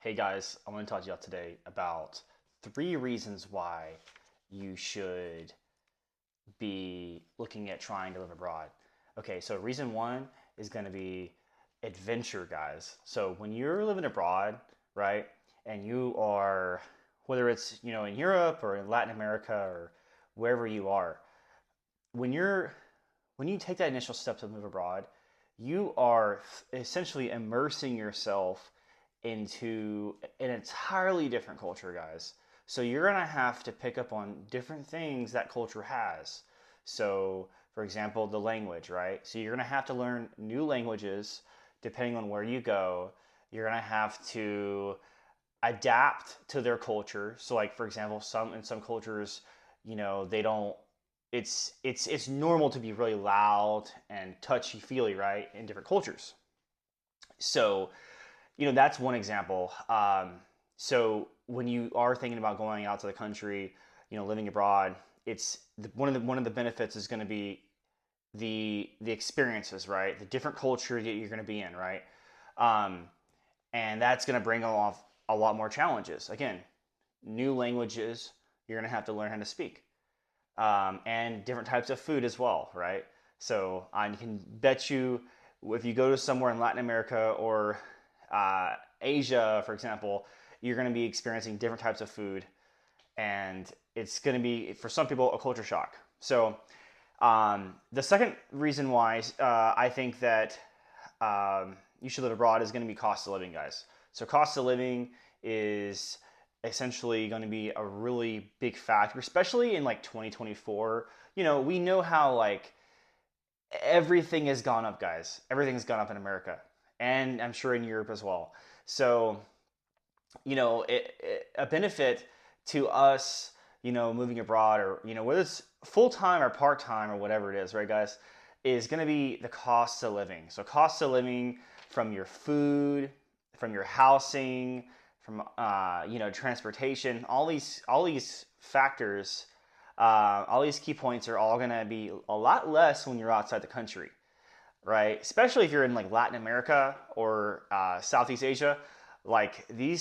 Hey guys, I want to talk to y'all today about 3 reasons why you should be looking at trying to live abroad. Okay, so reason one is going to be adventure, guys. So when you're living abroad, right, and you are, whether it's, in Europe or in Latin America or wherever you are, when you're when you take that initial step to move abroad, you are essentially immersing yourself into an entirely different culture, guys. So you're going to have to pick up on different things that culture has. So, for example, the language, right? So you're going to have to learn new languages depending on where you go. You're going to have to adapt to their culture. So, like for example, some cultures, they don't. It's normal to be really loud and touchy feely, right, in different cultures. So that's one example. So when you are thinking about going out to the country, living abroad, one of the benefits is going to be the experiences, right? The different culture that you're going to be in, right? Um, and that's going to bring off a lot more challenges. Again, new languages you're going to have to learn how to speak, and different types of food as well, right? So I can bet you if you go to somewhere in Latin America or Asia, for example, you're going to be experiencing different types of food, and it's going to be for some people a culture shock. So the second reason why I think that you should live abroad is going to be cost of living, guys. So cost of living is essentially going to be a really big factor, especially in like 2024. We know how like everything has gone up, guys. Everything's gone up in America, and I'm sure in Europe as well. So, a benefit to us, moving abroad or, whether it's full time or part time or whatever it is, right, guys, is going to be the cost of living. So, cost of living from your food, from your housing, from transportation, all these factors, all these key points are all going to be a lot less when you're outside the country, right? Especially if you're in like Latin America or Southeast Asia. Like the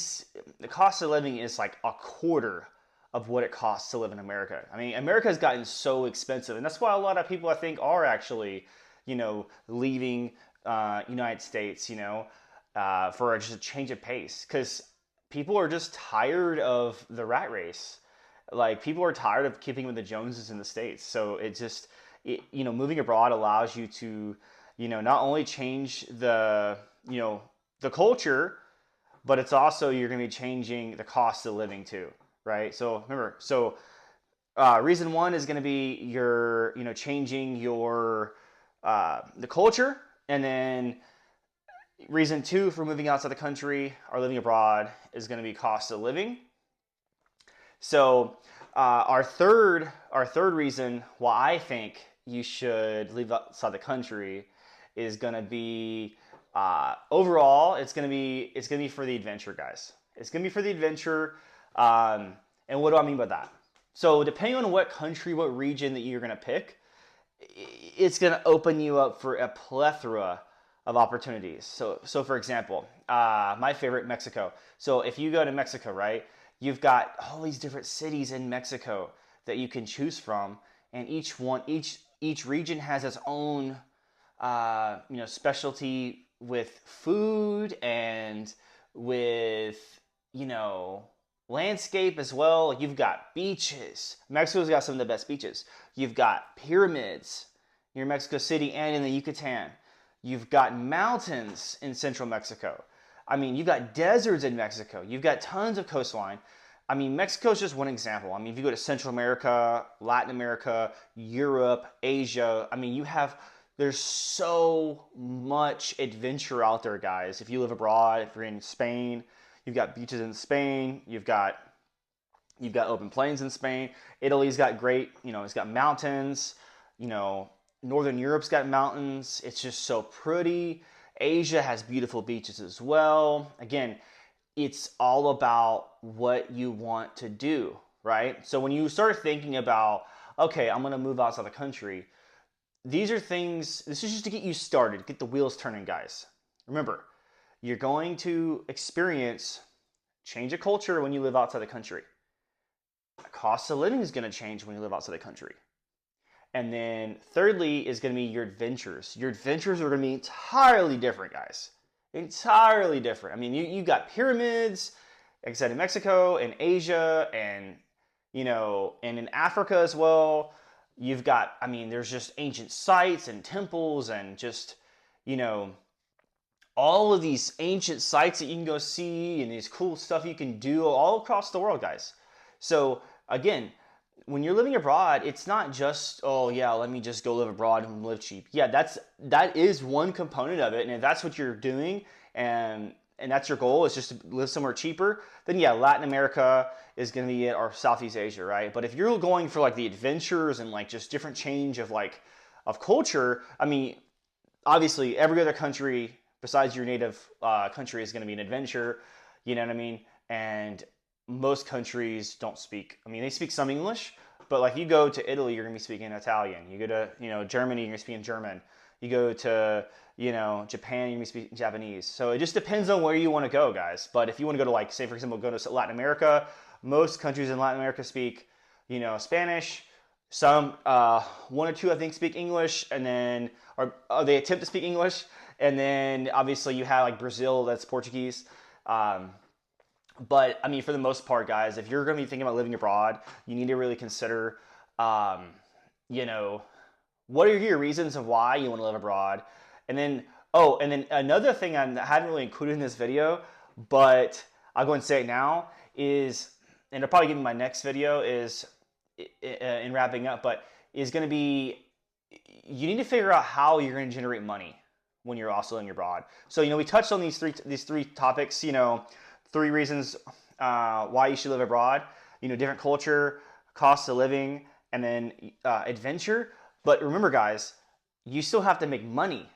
cost of living is like a quarter of what it costs to live in America. I mean, America has gotten so expensive, and that's why a lot of people I think are actually, leaving United States, for just a change of pace, because people are just tired of the rat race. Like people are tired of keeping with the Joneses in the States. So moving abroad allows you to, not only change the culture, but it's also you're going to be changing the cost of living too, right? So remember, reason one is going to be your, changing your the culture, and then reason two for moving outside the country or living abroad is going to be cost of living. So our third reason why I think you should live outside the country is going to be overall it's gonna be for the adventure, guys. It's gonna be for the adventure. And what do I mean by that? So depending on what country, what region that you're gonna pick, it's gonna open you up for a plethora of opportunities. So for example, my favorite, Mexico. So if you go to Mexico, right, you've got all these different cities in Mexico that you can choose from, and each region has its own specialty with food and with you know landscape as well. You've got beaches. Mexico's got some of the best beaches. You've got pyramids near Mexico City and in the Yucatan. You've got mountains in central Mexico. I mean, you've got deserts in Mexico. You've got tons of coastline. I mean, Mexico is just one example. I mean, if you go to Central America, Latin America, Europe, Asia, I mean, there's so much adventure out there, guys. If you live abroad, if you're in Spain, you've got beaches in Spain. You've got open plains in Spain. Italy's got great, it's got mountains. You know, Northern Europe's got mountains. It's just so pretty. Asia has beautiful beaches as well. Again, it's all about what you want to do, right? So when you start thinking about, okay, I'm going to move outside the country, this is just to get you started, get the wheels turning, guys. Remember, you're going to experience change of culture when you live outside the country. Cost of living is going to change when you live outside the country. And then thirdly is going to be your adventures. Your adventures are going to be entirely different, guys. Entirely different. I mean, you got pyramids, like I said, in Mexico and Asia and, and in Africa as well. You've got, I mean, there's just ancient sites and temples and just, you know, all of these ancient sites that you can go see and these cool stuff you can do all across the world, guys. So again, when you're living abroad, it's not just, oh yeah, let me just go live abroad and live cheap. Yeah, that is one component of it, and if that's what you're doing, and that's your goal, is just to live somewhere cheaper, then yeah, Latin America is going to be it, or Southeast Asia, right? But if you're going for like the adventures and like just different change of of culture, I mean, obviously every other country besides your native country is going to be an adventure, you know what I mean? And most countries don't speak. I mean, they speak some English, but like you go to Italy, you're gonna be speaking Italian. You go to Germany, you're gonna be speaking German. You go to Japan, you're gonna be speaking Japanese. So it just depends on where you want to go, guys. But if you want to go to like, say for example, go to Latin America, most countries in Latin America speak Spanish. Some one or two I think speak English, and then or they attempt to speak English, and then obviously you have like Brazil, that's Portuguese. But I mean, for the most part, guys, if you're going to be thinking about living abroad, you need to really consider, um, you know, what are your reasons of why you want to live abroad, and then and then another thing I hadn't really included in this video, but I'll go and say it now is, and I'll probably give you my next video is in wrapping up, but is going to be you need to figure out how you're going to generate money when you're also living abroad. So we touched on these three topics. 3 reasons why you should live abroad. Different culture, cost of living, and then adventure. But remember, guys, you still have to make money.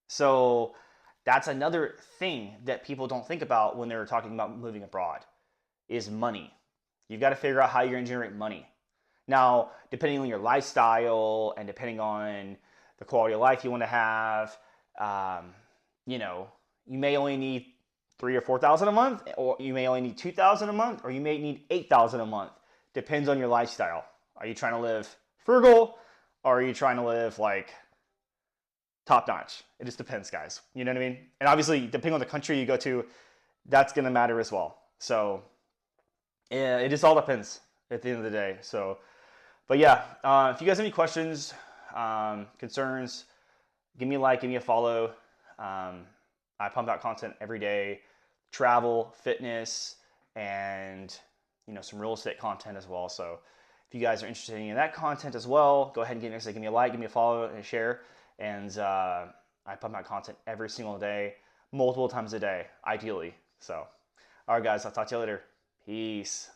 So that's another thing that people don't think about when they're talking about moving abroad is money. You've got to figure out how you're going to generate money. Now, depending on your lifestyle and depending on the quality of life you want to have, you may only need 3,000 or 4,000 a month, or you may only need 2,000 a month, or you may need 8,000 a month. Depends on your lifestyle. Are you trying to live frugal, or are you trying to live like top notch? It just depends, guys. You know what I mean? And obviously, depending on the country you go to, that's going to matter as well. So yeah, it just all depends at the end of the day. So, but yeah, if you guys have any questions, concerns, give me a like, give me a follow. I pump out content every day, travel, fitness, and some real estate content as well. So if you guys are interested in that content as well, go ahead and give me a like, give me a follow, and a share. And I pump out content every single day, multiple times a day, ideally. So, all right, guys, I'll talk to you later. Peace.